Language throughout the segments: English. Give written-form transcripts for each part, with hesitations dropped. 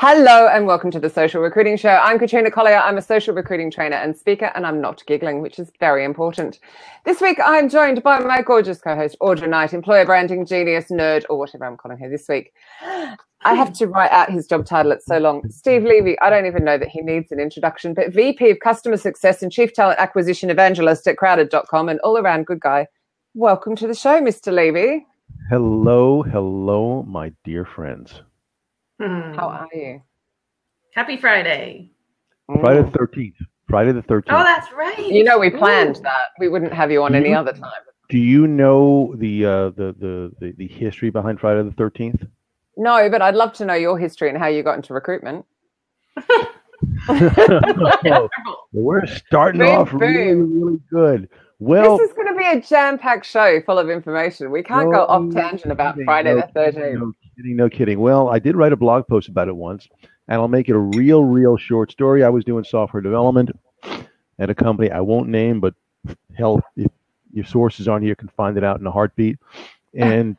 Hello and welcome to the Social Recruiting Show. I'm Katrina Collier. I'm a social recruiting trainer and speaker, and I'm not giggling, which is very important. This week, I'm joined by my gorgeous co-host, Audra Knight, employer branding genius, nerd, or whatever I'm calling her this week. I have to write out his job title. It's so long. Steve Levy, I don't even know that he needs an introduction, but VP of Customer Success and Chief Talent Acquisition Evangelist at Crowded.com, and all-around good guy. Welcome to the show, Mr. Levy. Hello, my dear friends. How are you? Happy Friday. Friday the 13th. Friday the 13th. Oh, that's right. You know, we planned that. We wouldn't have you on any other time. Do you know the history behind Friday the 13th? No, but I'd love to know your history and how you got into recruitment. We're starting off really good. Well, this is going to be a jam-packed show full of information. We can't go off tangent about Friday the 13th. No kidding. Well, I did write a blog post about it once, and I'll make it a real short story. I was doing software development at a company I won't name, but hell, if your sources on here can find it out in a heartbeat. And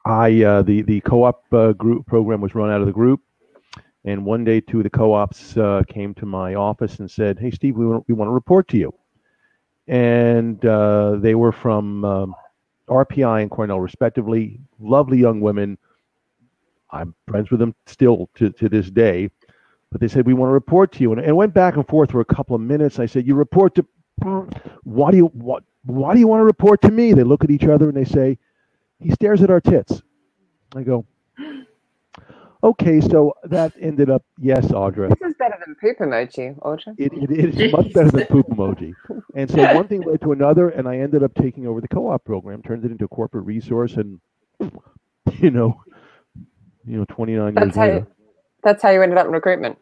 the co-op group program was run out of the group. And one day, two of the co-ops came to my office and said, "Hey, Steve, we want to report to you." And they were from RPI and Cornell, respectively. Lovely young women. I'm friends with them still to this day. But they said, "We want to report to you." And it went back and forth for a couple of minutes. I said, "You report to... Why do you want to report to me?" They look at each other and they say, "He stares at our tits." I go, "Okay, so that ended up..." Yes, Audra. This is better than poop emoji, Audra. It is much better than poop emoji. And so one thing led to another, and I ended up taking over the co-op program, turned it into a corporate resource, and 29 years later. That's how you ended up in recruitment.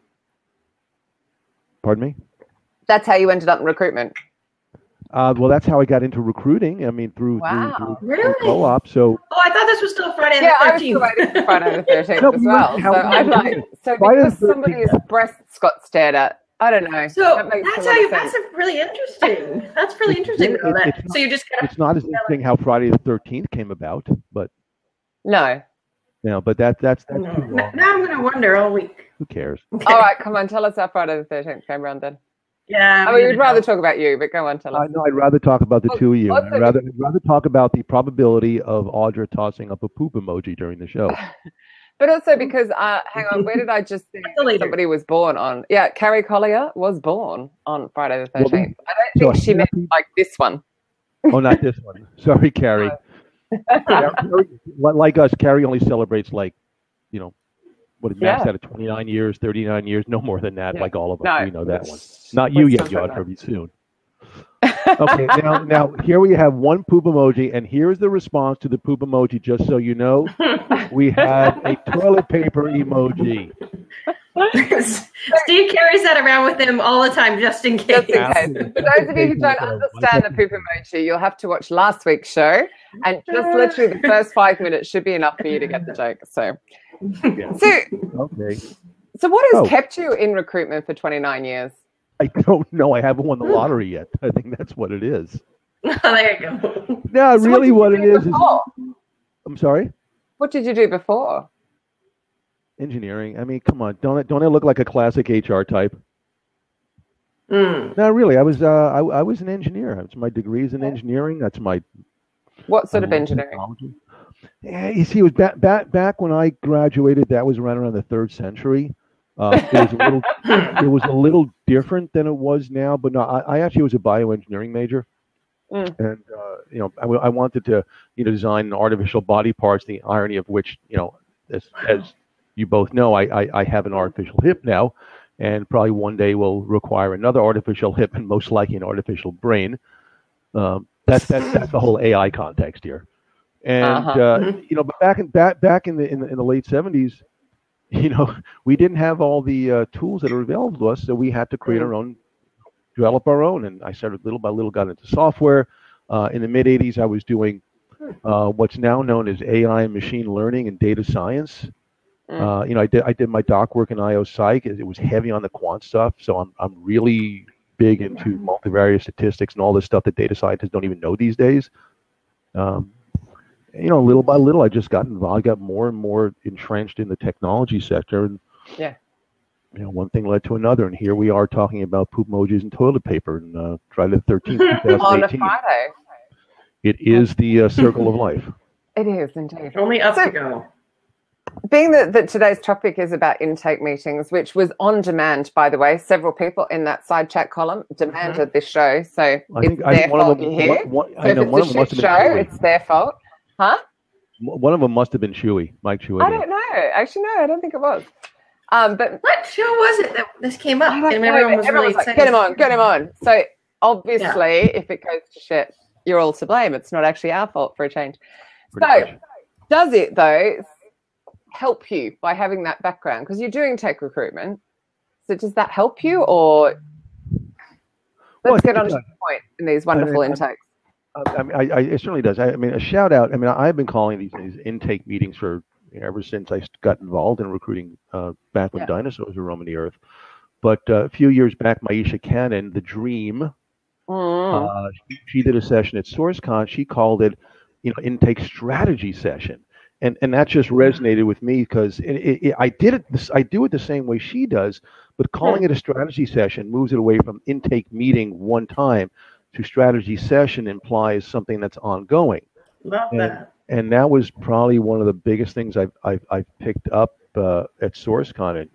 Pardon me? That's how you ended up in recruitment. Well, that's how I got into recruiting. I mean, through co-op. So. Oh, I thought this was still Friday the 13th. Yeah, I was still waiting for Friday the 13th as well. So because somebody's breasts got stared at, I don't know. So that's really interesting. That's really interesting to know that. So you just it's not as interesting how Friday the 13th came about, but no. No, but that's too long. Now I'm going to wonder all week. Who cares? Okay. All right, come on, tell us how Friday the 13th came around then. Yeah. I mean, we'd rather talk about you, but go on, tell us. No, I'd rather talk about the two of you. I'd rather talk about the probability of Audra tossing up a poop emoji during the show. But also because, hang on, where did I just think somebody was born on? Yeah, Carrie Collier was born on Friday the 13th. I don't think she meant like this one. Oh, not this one. Sorry, Carrie. Like us, Carrie only celebrates what is maxed out at 29 years, 39 years, no more than that, like all of us. We know that one. Not you yet, Yod, soon. Okay, now here we have one poop emoji, and here's the response to the poop emoji, just so you know. We had a toilet paper emoji. Steve carries that around with him all the time, just in case. For those of you who don't understand the poop emoji, you'll have to watch last week's show, and just literally the first 5 minutes should be enough for you to get the joke. So what has kept you in recruitment for 29 years? I don't know. I haven't won the lottery yet. I think that's what it is. Oh, there you go. No, so really what it is I'm sorry? What did you do before? Engineering. I mean, come on. Don't I look like a classic HR type? No, really. I was an engineer. That's my degree is in engineering. That's my... What sort of engineering? Technology. Yeah, you see, it was back when I graduated. That was around the 3rd century. It was a little different than it was now. But no, I actually was a bioengineering major, and I wanted to design artificial body parts. The irony of which, as you both know, I have an artificial hip now, and probably one day will require another artificial hip and most likely an artificial brain. That's the whole AI context here. And but back in the late 70s, we didn't have all the tools that are available to us, so we had to create our own, develop our own. And I started little by little, got into software. In the mid 80s, I was doing what's now known as AI and machine learning and data science. I did my doc work in IO Psych. It was heavy on the quant stuff, so I'm really big into multivariate statistics and all this stuff that data scientists don't even know these days. Little by little, I just got involved, got more and more entrenched in the technology sector. And Yeah. You know, one thing led to another, and here we are talking about poop emojis and toilet paper. And Friday the 13th, 2018. On a Friday. It is the circle of life. It is indeed. Only up to go. Being that today's topic is about intake meetings, which was on demand, by the way, several people in that side chat column demanded this show, so it's their fault you're here. It's their fault. Huh? One of them must have been Chewy, Mike Chewy. I don't know. Actually, no, I don't think it was. But what show was it that this came up? And everyone was really like, get him on. So obviously, if it goes to shit, you're all to blame. It's not actually our fault for a change. Does it though help you by having that background? Because you're doing tech recruitment. So does that help you, or let's get on to the point in these wonderful intakes? It certainly does. I mean, a shout out. I mean, I've been calling these intake meetings for ever since I got involved in recruiting back when dinosaurs were roaming the earth. But a few years back, Maisha Cannon, the Dream, she did a session at SourceCon. She called it, intake strategy session, and that just resonated with me because I do it the same way she does, but calling it a strategy session moves it away from intake meeting one time to strategy session implies something that's ongoing. Love that. And that was probably one of the biggest things I've picked up at SourceCon,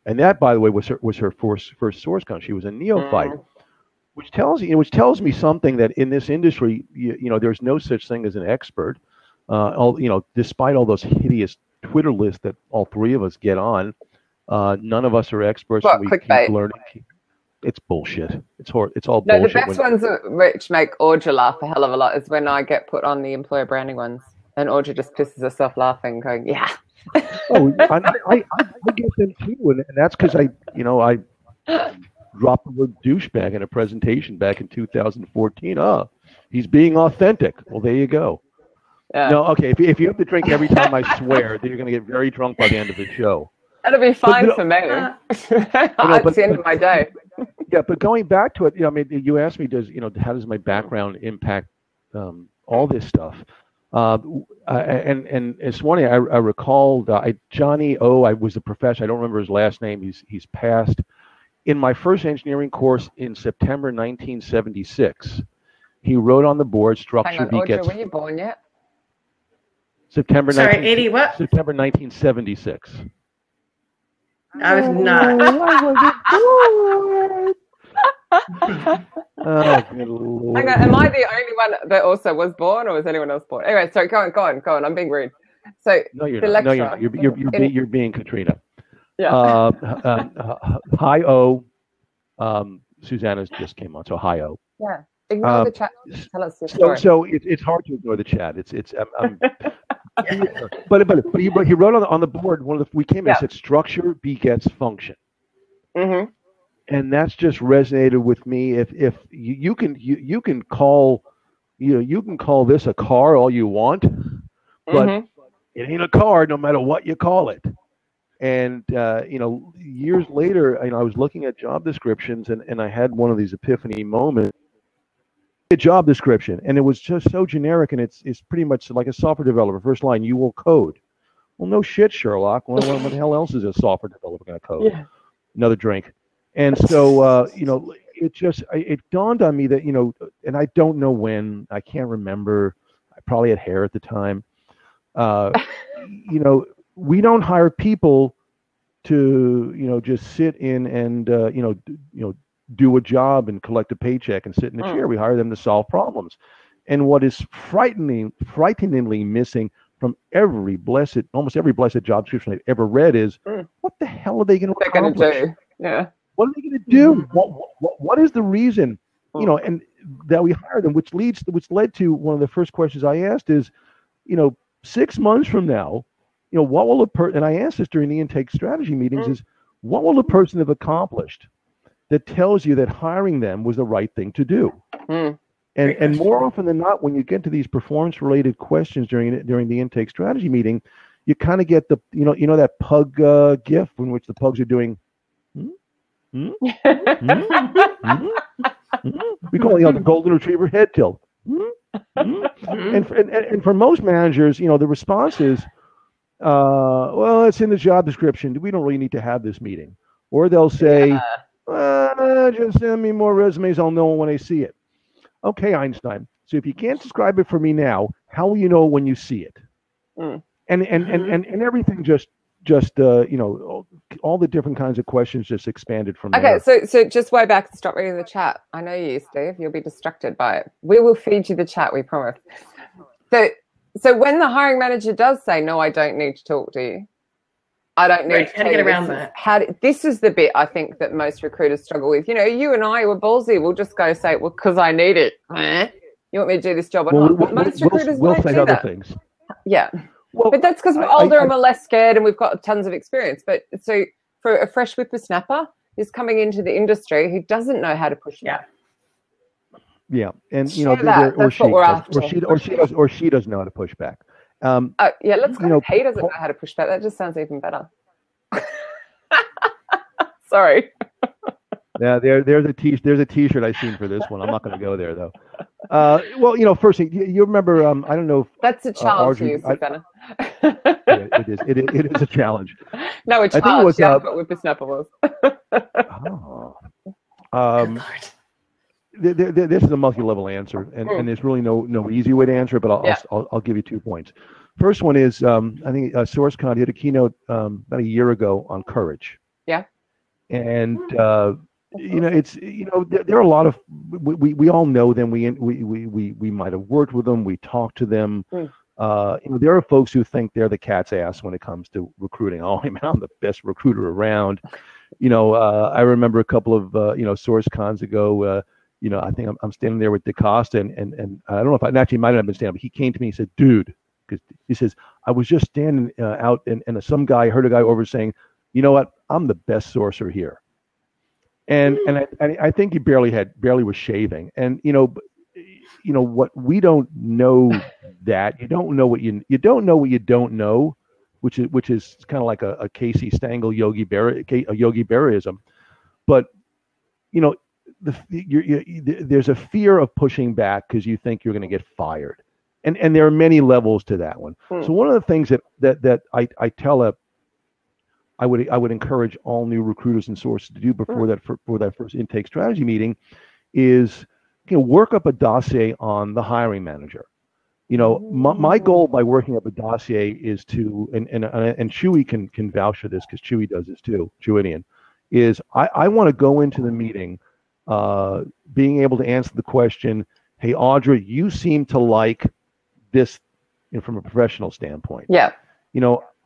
and that, by the way, was her first SourceCon. She was a neophyte, which tells me something that in this industry, there's no such thing as an expert. Despite all those hideous Twitter lists that all three of us get on, none of us are experts. Well, and we clickbait. keep learning. It's bullshit. It's all bullshit. No, the best ones which make Audra laugh a hell of a lot is when I get put on the employer branding ones, and Audra just pisses herself laughing, going, "Yeah." I get them too, and that's because I dropped the word douchebag in a presentation back in 2014. Oh, he's being authentic. Well, there you go. Yeah. No, okay. If you have to drink every time I swear, then you're going to get very drunk by the end of the show. That'll be fine for me. It's the end of my day. Yeah, but going back to it, you asked me, how does my background impact all this stuff? And it's funny. I recalled Johnny O. I was a professor. I don't remember his last name. He's passed. In my first engineering course in September 1976, he wrote on the board structure begets. Were you born yet? September 1976. I was not. Good Lord. Hang on, am I the only one that also was born, or was anyone else born? Anyway, sorry, go on. I'm being rude. So no, you're not. No, you're not. You're being Katrina. Yeah. Hi O. Susanna's just came on, so hi O. Yeah. Ignore the chat. Tell us the story. So it's hard to ignore the chat. But he wrote on the board. We came in and said structure begets function. Mm-hmm. And that's just resonated with me. If you can call this a car all you want, but it ain't a car no matter what you call it. And years later, I was looking at job descriptions and I had one of these epiphany moments. A job description, and it was just so generic, and it's pretty much like a software developer. First line, you will code. Well, no shit, Sherlock. What the hell else is a software developer going to code? Yeah. Another drink. And so, it dawned on me that, and I don't know when, I can't remember. I probably had hair at the time. We don't hire people to, just sit in and, do a job and collect a paycheck and sit in a chair. We hire them to solve problems. And what is frighteningly missing from almost every blessed job description I've ever read is what the hell are they going to accomplish? Yeah. What are they going to do? What is the reason? And that we hire them, which led to one of the first questions I asked is, 6 months from now, what will and I asked this during the intake strategy meetings is, what will a person have accomplished that tells you that hiring them was the right thing to do? And more often than not, when you get to these performance-related questions during the intake strategy meeting, you kind of get the that pug gif in which the pugs are doing. We call it the golden retriever head tilt. And for most managers, the response is, well, it's in the job description. We don't really need to have this meeting. Or they'll say, just send me more resumes. I'll know when I see it. Okay, Einstein. So if you can't describe it for me now, how will you know when you see it? And everything just all the different kinds of questions just expanded from there. Okay, so just way back, stop reading the chat. I know you, Steve. You'll be distracted by it. We will feed you the chat, we promise. So when the hiring manager does say, no, I don't need to talk to you, I don't need to. How to get around that? This is the bit I think that most recruiters struggle with. You and I were ballsy. We'll just go say, well, because I need it. You want me to do this job or not? But most recruiters won't say do other that. Things. Yeah. Well, but that's because we're older and we're less scared and we've got tons of experience. But so for a fresh whippersnapper who's coming into the industry who doesn't know how to push back. Yeah, and she doesn't know how to push back. Let's go. He doesn't know how to push back. That just sounds even better. Sorry. Yeah, there's a T-shirt I've seen for this one. I'm not going to go there though. Well, first thing you remember, I don't know. That's a challenge for you, Susanna. It is. It is a challenge. No, a challenge. I think it was what whippersnapper was. This is a multi-level answer, and there's really no easy way to answer it. But I'll give you 2 points. First one is I think SourceCon did a keynote about a year ago on courage. Yeah. And there are a lot of we all know them. We might have worked with them. We talked to them. There are folks who think they're the cat's ass when it comes to recruiting. Oh, I'm the best recruiter around. I remember a couple of SourceCons ago. I think I'm standing there with DaCosta, and I don't know if I actually might have been standing, but he came to me and said, "Dude," because he says, "I was just standing out, and some guy heard a guy over saying, you know what, I'm the best sourcer here." And I think he barely was shaving. And what we don't know that you don't know what you don't know, which is kind of like a Casey Stengel Yogi Berraism. But there's a fear of pushing back because you think you're going to get fired, and there are many levels to that one. So one of the things that I would encourage all new recruiters and sources to do before that first intake strategy meeting is work up a dossier on the hiring manager. My goal by working up a dossier is to and Chewy can vouch for this because Chewy does this too. Chewidian is I want to go into the meeting being able to answer the question, hey Audra, you seem to like this from a professional standpoint. Yeah.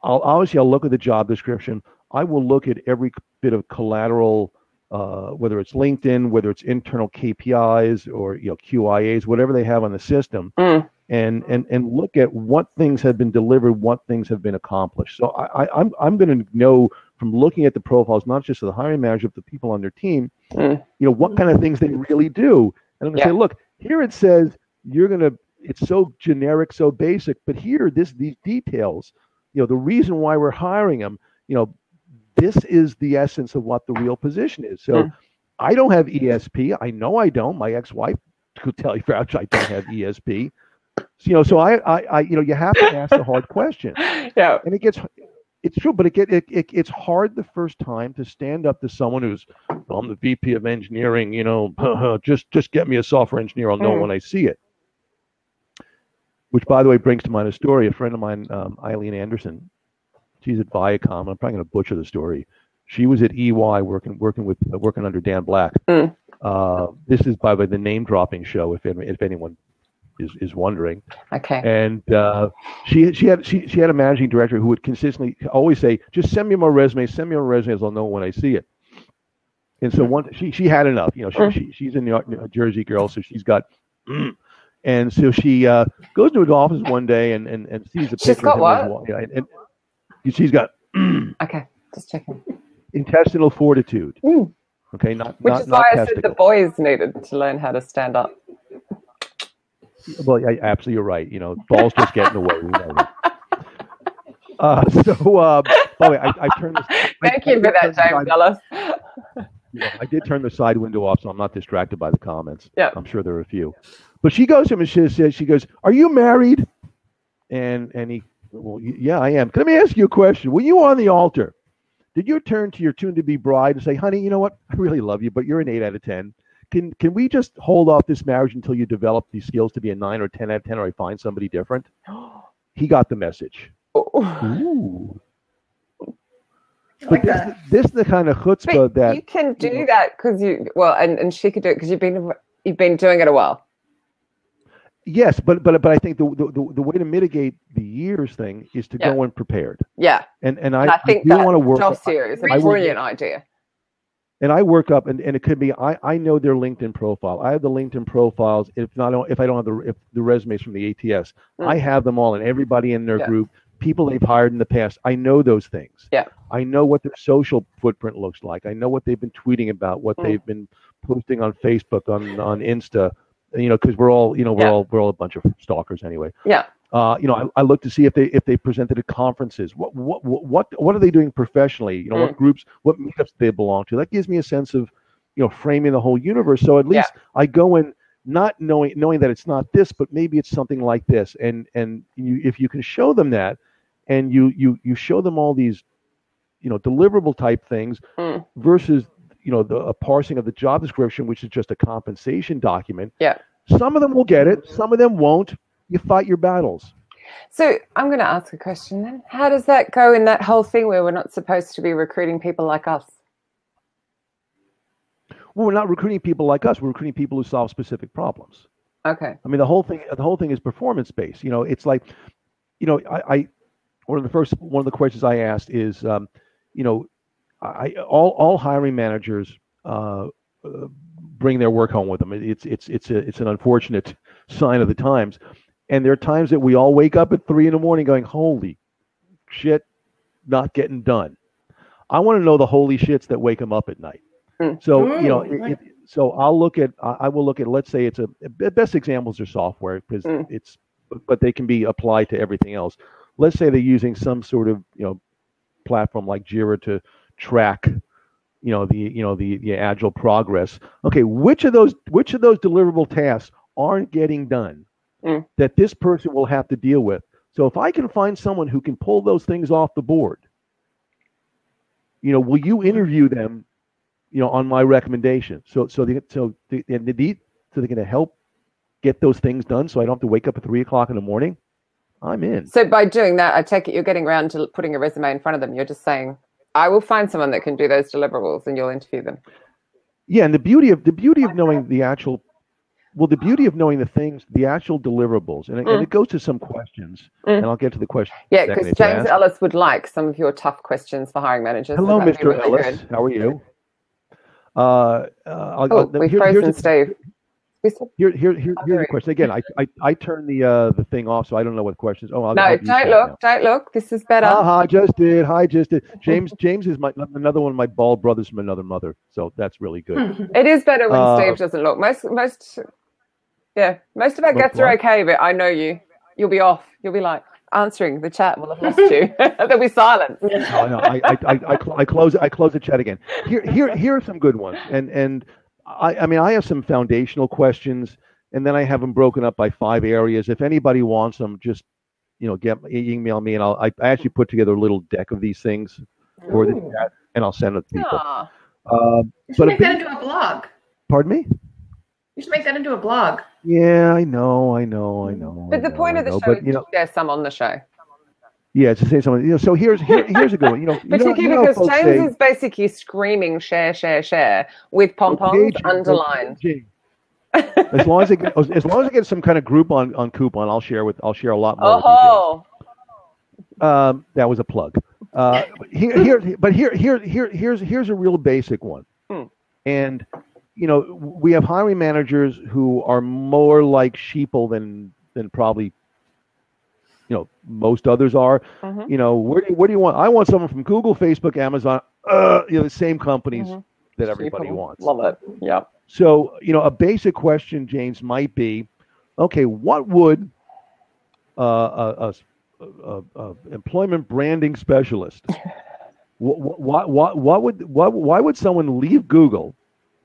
I'll look at the job description. I will look at every bit of collateral, whether it's LinkedIn, whether it's internal KPIs or QIAs, whatever they have on the system, and look at what things have been delivered, what things have been accomplished. So I'm going to know from looking at the profiles, not just of the hiring manager, but the people on their team, what kind of things they really do. And I'm going to say, look, here it says it's so generic, so basic, but here these details. The reason why we're hiring them, this is the essence of what the real position is. So I don't have ESP. I know I don't. My ex-wife could tell you, I don't have ESP. So I you have to ask the hard question. Yeah. And it's true, but it's hard the first time to stand up to someone who's, I'm the VP of engineering, just get me a software engineer. I'll know when I see it. Which, by the way, brings to mind a story. A friend of mine, Eileen Anderson, she's at Viacom. I'm probably going to butcher the story. She was at EY working under Dan Black. This is, by the way, the name dropping show. If anyone is wondering. Okay. And she had a managing director who would consistently always say, "Just send me more resumes. Send me more resumes. I'll know when I see it." And so she had enough. She's a New Jersey girl, so she's got. And so she goes to his office one day and sees a picture. She's got what? And she's got. Okay, just checking. Intestinal fortitude. Okay, Which is why I said the boys needed to learn how to stand up. Well, absolutely, you're right. Balls just get in the way. We know that. By the way, I turned this. Thank you for that, James Ellis. I did turn the side window off, so I'm not distracted by the comments. Yeah, I'm sure there are a few. But she goes to him and she goes, "Are you married?" And he Well, yeah, I am. Let me ask you a question. When you were on the altar, did you turn to your soon-to-be bride and say, honey, you know what? I really love you, but you're an 8 out of 10. Can we just hold off this marriage until you develop these skills to be a 9 or 10 out of 10, or I find somebody different? He got the message. Ooh. But this is the kind of chutzpah that you can do that because and she could do it because you've been doing it a while. Yes, but I think the way to mitigate the years thing is to go in prepared. Yeah, and I think I do want to work. Dossier is a brilliant idea. And I work up, and it could be I know their LinkedIn profile. I have the LinkedIn profiles. If I don't have the resumes from the ATS, I have them all, and everybody in their group, people they've hired in the past. I know those things. Yeah, I know what their social footprint looks like. I know what they've been tweeting about, what they've been posting on Facebook, on Insta. Because we're all a bunch of stalkers anyway. Yeah. I look to see if they presented at conferences. What are they doing professionally? What groups, what meetups they belong to. That gives me a sense of, framing the whole universe. So at least I go in not knowing that it's not this, but maybe it's something like this. And if you can show them that, and you show them all these, deliverable type things versus a parsing of the job description, which is just a compensation document. Yeah. Some of them will get it. Some of them won't. You fight your battles. So I'm going to ask a question then. How does that go in that whole thing where we're not supposed to be recruiting people like us? Well, we're not recruiting people like us. We're recruiting people who solve specific problems. Okay. I mean, the whole thing is performance based. It's like, I one of the questions I asked is, all hiring managers bring their work home with them. It's an unfortunate sign of the times, and there are times that we all wake up at 3 a.m. going, "Holy shit, not getting done." I want to know the holy shits that wake them up at night. So so I will look at. Let's say it's the best examples are software because but they can be applied to everything else. Let's say they're using some sort of platform like Jira to track the agile progress. Okay, which of those deliverable tasks aren't getting done that this person will have to deal with? So if I can find someone who can pull those things off the board, will you interview them on my recommendation so they're going to help get those things done so I don't have to wake up at 3 o'clock in the morning? I'm in. So by doing that, I take it you're getting around to putting a resume in front of them. You're just saying, I will find someone that can do those deliverables and you'll interview them. Yeah, and the beauty of knowing the actual, the beauty of knowing the actual deliverables, and it goes to some questions, and I'll get to the question. Yeah, because James Ellis would like some of your tough questions for hiring managers. Hello, Mr. Really Ellis. Good. How are you? We've frozen Steve. Here's the question. Again, I turned the thing off, so I don't know what questions. Don't look. This is better. I just did. James is another one of my bald brothers from another mother, so that's really good. It is better when Steve doesn't look. Most of our guests are okay, but I know you'll be off. You'll be like answering the chat. We'll have lost you. There'll be silence. No, I close the chat again. Here are some good ones, and. I have some foundational questions, and then I have them broken up by 5 areas. If anybody wants them, just email me, and I actually put together a little deck of these things for the chat, and I'll send it to people. You should make that into a blog. Pardon me? You should make that into a blog. Yeah, I know. But the point of the show is there's some on the show. Yeah, to say something. So here's a good one. Because James is basically screaming share with pom-poms underlined. As long as I get some kind of group on coupon, I'll share a lot more. That was a plug. Here's a real basic one. And we have hiring managers who are more like sheeple than probably most others are. Where do you want? I want someone from Google, Facebook, Amazon, the same companies that everybody wants. Love it. Yeah. So, a basic question, James, might be, okay, what would a employment branding specialist, why would someone leave Google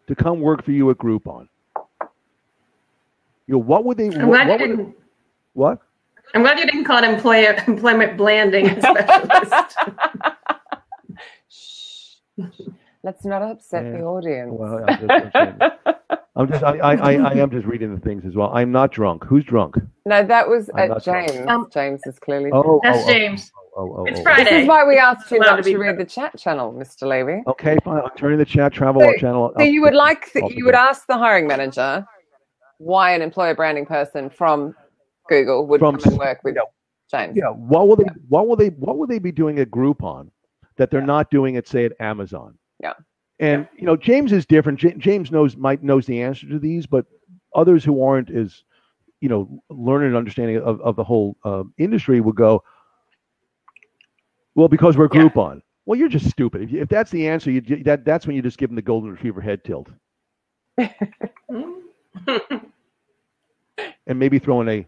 to come work for you at Groupon? What would they? What? I'm glad you didn't call it employment blanding specialist. Shh. Let's not upset the audience. Well, I am just reading the things as well. I'm not drunk. Who's drunk? No, that was James. James is clearly. That's James. It's Friday. This is why we asked you not to read the chat channel, Mr. Levy. Okay, fine. I'm turning the chat channel. So you would ask the hiring manager why an employer branding person from Google would come and work with James. Yeah. What will they be doing at Groupon that they're not doing at, say, at Amazon? Yeah. And James is different. James knows the answer to these, but others who aren't as learning and understanding of the whole industry would go, well, because we're Groupon. Well, you're just stupid. If that's the answer, that's when you just give them the golden retriever head tilt, and maybe throw in a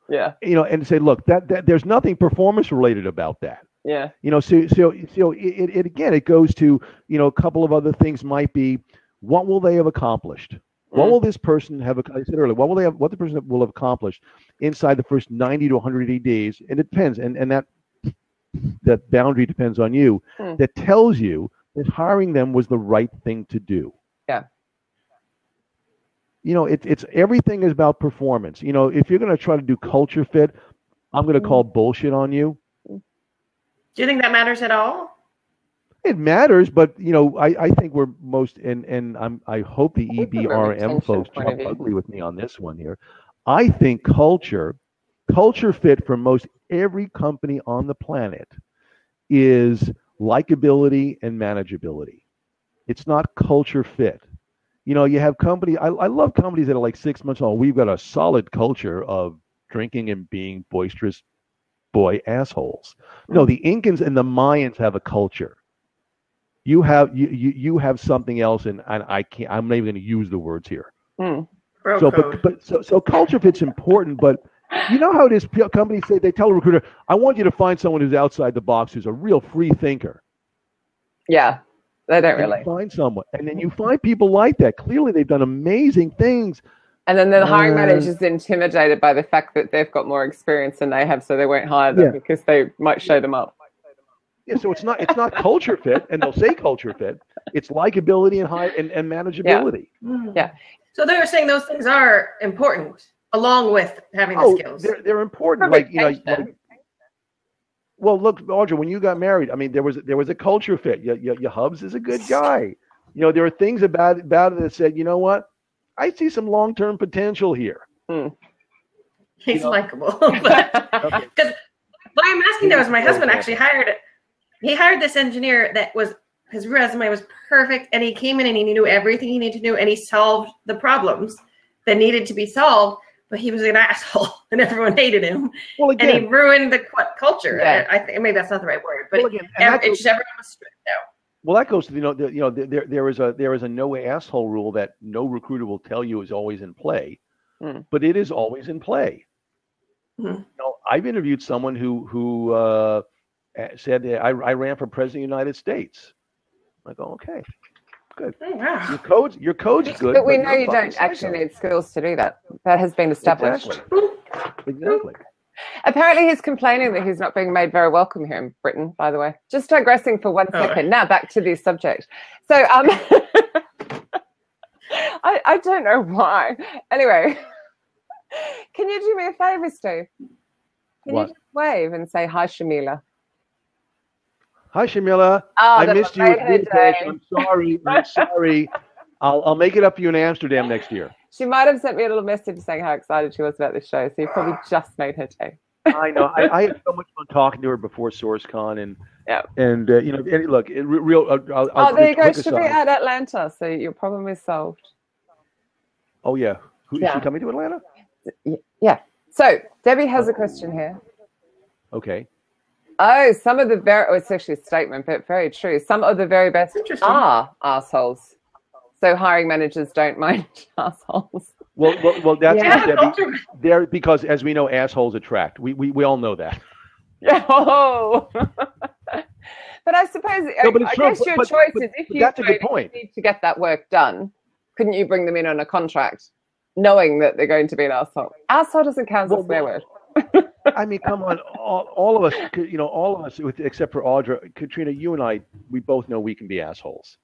yeah, and say, look, that there's nothing performance related about that. Yeah. So it goes to, a couple of other things might be, what will they have accomplished? What will this person have, I said earlier, what the person will have accomplished inside the first 90 to 180 days? And it depends. And that boundary depends on you. That tells you that hiring them was the right thing to do. Yeah. It's everything is about performance. If you're going to try to do culture fit, I'm going to call bullshit on you. Do you think that matters at all? It matters, but I think we're most, and I hope the EBRM folks jump ugly with me on this one here. I think culture fit for most every company on the planet is likability and manageability. It's not culture fit. You have companies. I love companies that are like 6 months old. We've got a solid culture of drinking and being boisterous boy assholes. No, the Incans and the Mayans have a culture. You have something else, and I can't. I'm not even going to use the words here. So culture fit's important, but you know how it is. Companies say, they tell a recruiter, "I want you to find someone who's outside the box, who's a real free thinker." Yeah, they don't really find someone, and then you find people like that. Clearly, they've done amazing things. And then the hiring manager is intimidated by the fact that they've got more experience than they have, so they won't hire them because they might show them up. Yeah, so it's not culture fit, and they'll say culture fit. It's likability and manageability. Yeah. So they're saying those things are important, along with having the skills. They're important. Well, look, Audra, when you got married, I mean, there was a culture fit. Your hubs is a good guy. There are things about it that said, you know what? I see some long-term potential here. He's likable. Because why I'm asking that was my husband actually hired this engineer that was, his resume was perfect, and he came in and he knew everything he needed to know, and he solved the problems that needed to be solved, but he was an asshole and everyone hated him. Well, again, and he ruined the culture. Yeah. I think maybe that's not the right word, but everyone was stripped out. Well, that goes to there is a no asshole rule that no recruiter will tell you is always in play, but it is always in play. I've interviewed someone who said I ran for president of the United States. I go, okay, good. Oh, wow. Your code's good. But we know you don't actually need skills to do that. That has been established. Exactly. Apparently he's complaining that he's not being made very welcome here in Britain, by the way. Just digressing for 1 second. Now back to the subject. So I don't know why. Anyway, can you do me a favor, Steve? Can you just wave and say hi, Shamila? Hi, Shamila. I missed you. I'm sorry. I'll make it up for you in Amsterdam next year. She might have sent me a little message saying how excited she was about this show, so you probably just made her day. I know. I had so much fun talking to her before SourceCon, and look, there you go. She'll be at Atlanta, so your problem is solved. Oh yeah, is she coming to Atlanta? Yeah. So Debbie has a question here. Okay. Oh, it's actually a statement, but very true. Some of the very best are assholes. So hiring managers don't mind assholes. Well, that's Debbie. There, because as we know, assholes attract. We all know that. Yeah. Oh. But I suppose I guess your choice is if you need to get that work done, couldn't you bring them in on a contract, knowing that they're going to be an asshole? Asshole doesn't count as a swear word. I mean, come on, all of us, all of us, except for Audra, Katrina, you and I, we both know we can be assholes.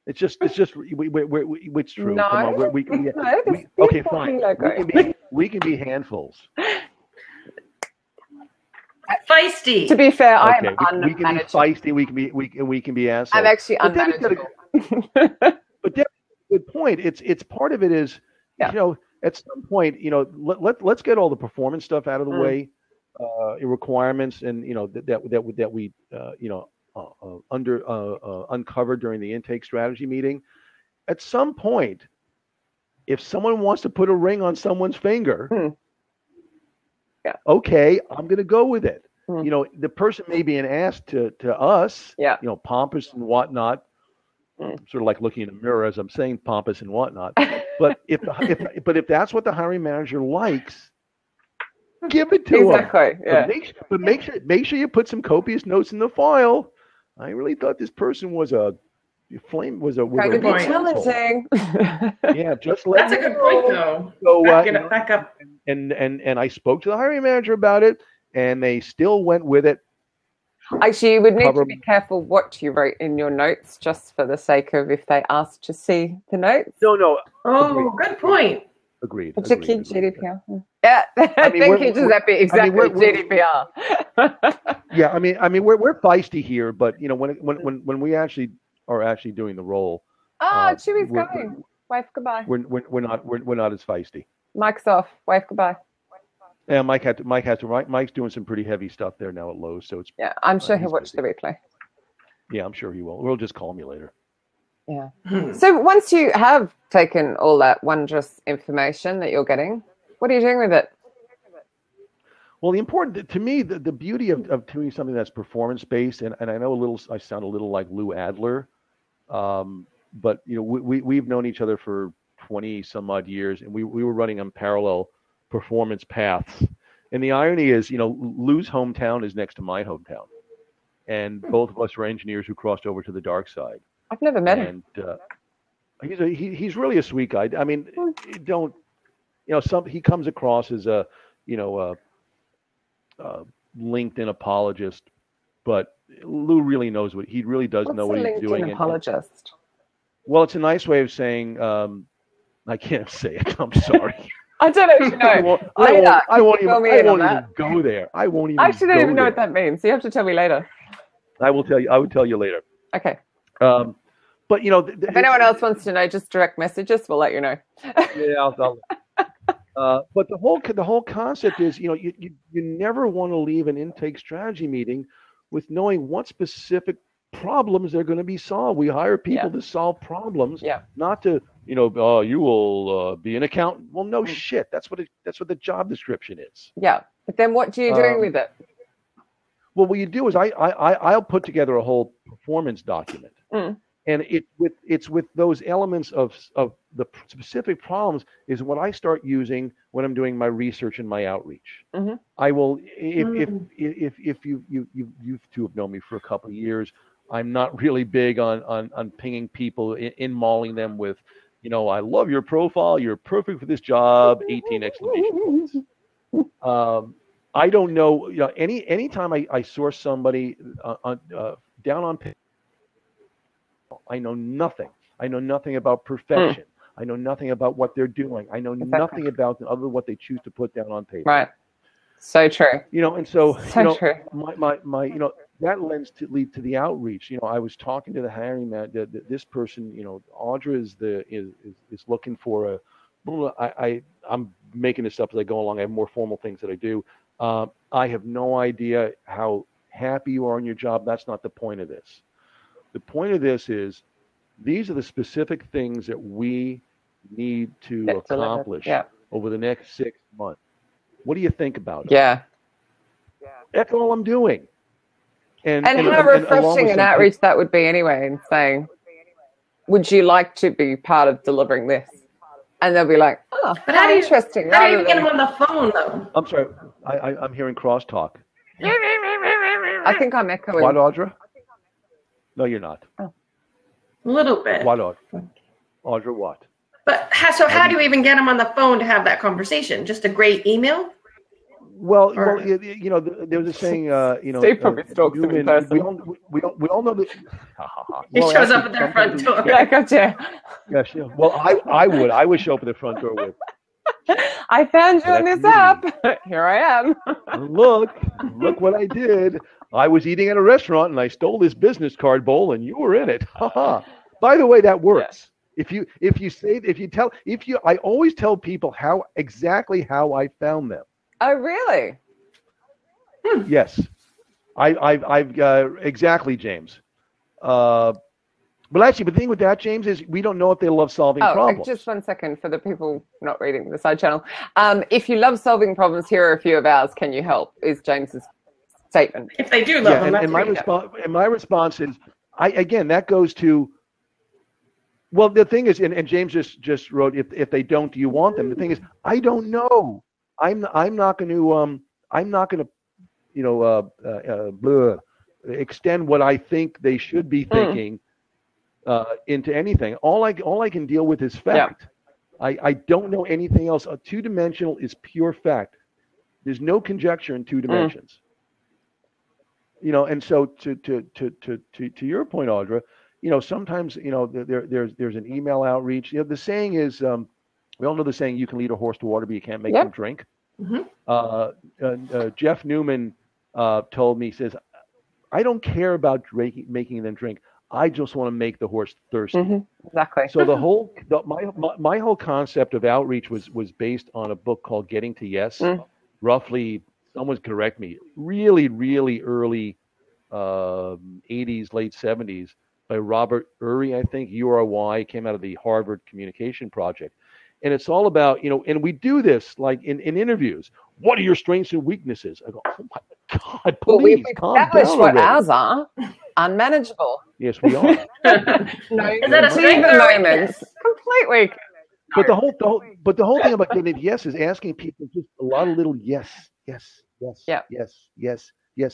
It's just, it's true. No, come on, we can be, no, okay, fine. We can be handfuls. Feisty. To be fair, I am we can be feisty. We can be assholes. I'm actually unmanageable. But that's a good point. It's part of it is, at some point, let's get all the performance stuff out of the way, requirements, and that we uncovered during the intake strategy meeting. At some point, if someone wants to put a ring on someone's finger, okay, I'm going to go with it. The person may be an ass to us, pompous and whatnot. Sort of like looking in a mirror as I'm saying pompous and whatnot. But if that's what the hiring manager likes, give it to him. Exactly. Yeah. But make sure you put some copious notes in the file. I really thought this person was a challenging. Yeah, just let That's a good point, though. So back up. And I spoke to the hiring manager about it, and they still went with it. Actually, you would need to be careful what you wrote in your notes, just for the sake of if they ask to see the notes. No. Oh, good point. Agreed. Particularly GDPR. Yeah, thank you, Giuseppe. Exactly, GDPR. Yeah, I mean, we're feisty here, but when we actually are doing the role. Chewy's going. Wave goodbye. We're not as feisty. Mike's off. Wave goodbye. Yeah, Mike's doing some pretty heavy stuff there now at Lowe's, so it's. Yeah, I'm sure he'll watch the replay. Yeah, I'm sure he will. He'll just call me later. Yeah. So once you have taken all that wondrous information that you're getting, what are you doing with it? Well, to me, the beauty of doing something that's performance-based, and I know I sound a little like Lou Adler, but we've known each other for 20 some odd years, and we were running on parallel performance paths. And the irony is, Lou's hometown is next to my hometown, and both of us were engineers who crossed over to the dark side. I've never met him. And he's really a sweet guy. I mean, he comes across as a LinkedIn apologist, but Lou really knows what he really does. Know what he's doing. LinkedIn apologist? Well, it's a nice way of saying I can't say it. I'm sorry. I don't actually know. I won't even go there. I won't even. I actually don't even know what that means. So you have to tell me later. I will tell you. I will tell you later. Okay. But if anyone else wants to know, just direct message us. We'll let you know. Yeah, I'll but the whole concept is, you never want to leave an intake strategy meeting with knowing what specific problems they're going to be solved. We hire people to solve problems, not to, you will be an accountant. Well, no shit. That's what the job description is. Yeah, but then what are you doing with it? Well, what you do is I'll put together a whole performance document. And it's with those elements of the specific problems is what I start using when I'm doing my research and my outreach. Mm-hmm. I will, if you two have known me for a couple of years, I'm not really big on pinging people, in mauling them with, I love your profile, you're perfect for this job, 18 exclamation points. I don't know, anytime I source somebody down on pay, I know nothing. I know nothing about perfection. I know nothing about what they're doing. I know nothing about them other than what they choose to put down on paper. Right. So true. And so true. my that lends to lead to the outreach. I was talking to the hiring manager. This person, Audra is looking for I'm making this up as I go along. I have more formal things that I do. I have no idea how happy you are in your job. That's not the point of this. The point of this is these are the specific things that we need to accomplish over the next 6 months. What do you think about it? Yeah. That's all I'm doing. And how refreshing an outreach that would be anyway, and saying, would you like to be part of delivering this? And they'll be like, oh, but how interesting. How do you get them on the phone, though? I'm sorry. I'm hearing crosstalk. I think I'm echoing. What, Audra? No, you're not. Oh. A little bit. What, Audra? Audra, what? But how do you even get them on the phone to have that conversation? Just a great email? Well, there was a saying, Steve probably stalks him in person. We all know that. He shows up at their front door. Yeah, gotcha. Yeah, sure. Well, I would show up at the front door with. I found you in this app. Here I am. Look what I did. I was eating at a restaurant and I stole this business card bowl and you were in it. By the way, that works. Yeah. I always tell people exactly how I found them. Oh, really? Yes. I've exactly, James. But actually, the thing with that, James, is we don't know if they love solving problems. Just 1 second for the people not reading the side channel. If you love solving problems, here are a few of ours. Can you help? Is James's statement. If they do love them, and my response is, that goes to. Well, the thing is, and James just wrote, if they don't, do you want them? The thing is, I don't know. I'm not going to extend what I think they should be thinking. Into anything. All I can deal with is fact. Yeah. I don't know anything else. A two-dimensional is pure fact. There's no conjecture in two dimensions. And so to your point, Audra, sometimes there's an email outreach. The saying is, we all know the saying, you can lead a horse to water, but you can't make them drink. Mm-hmm. Jeff Newman told me, he says, I don't care about making them drink. I just want to make the horse thirsty. Mm-hmm. Exactly. So my whole concept of outreach was based on a book called Getting to Yes. Roughly, someone correct me, really, really early 80s, late 70s by Robert Urey, I think, URY, came out of the Harvard Communication Project. And it's all about, and we do this like in interviews. What are your strengths and weaknesses? I go, oh my God, please calm down already. What ours are. Unmanageable. Yes, we are. No, is that a strength or weakness? Complete weakness. But the whole thing about getting yes is asking people just a lot of little yes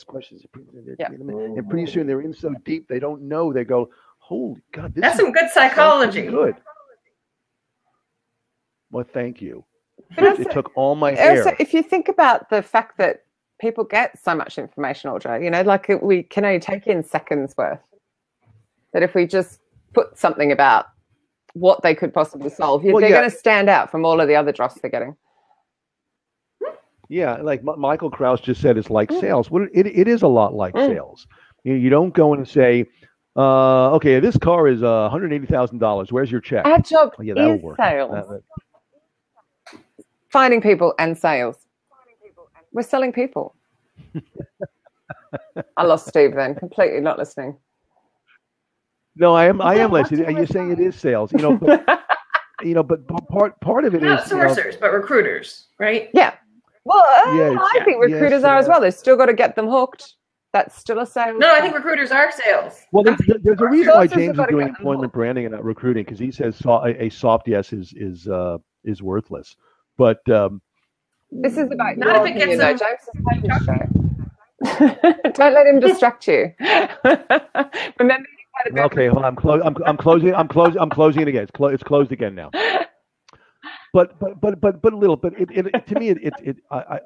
questions. And pretty soon they're in so deep they don't know. They go, holy God, that's some good psychology. Good. Well, thank you. It took all my hair. Also, if you think about the fact that people get so much information, Audra, like we can only take in seconds worth. That if we just put something about what they could possibly solve, they're going to stand out from all of the other dross they're getting. Yeah, like Michael Krauss just said, it's like sales. Well, it is a lot like sales. You don't go in and say, okay, this car is $180,000. Where's your check? Our job that'll is work. Sales. Finding people and sales. We're selling people. I lost Steve then, completely not listening. No, I am listening. Are you saying it is sales? But part of it is not sourcers, but recruiters, right? Yeah. Well, I think recruiters are as well. They've still got to get them hooked. That's still a sales. No, I think recruiters are sales. Well, there's a reason why James is doing employment branding and not recruiting, because he says a soft yes is worthless. But this is about not if it gets James is show. Don't let him distract you. Remember. Okay, well, I'm closing it again. It's closed again now. But a little. But to me,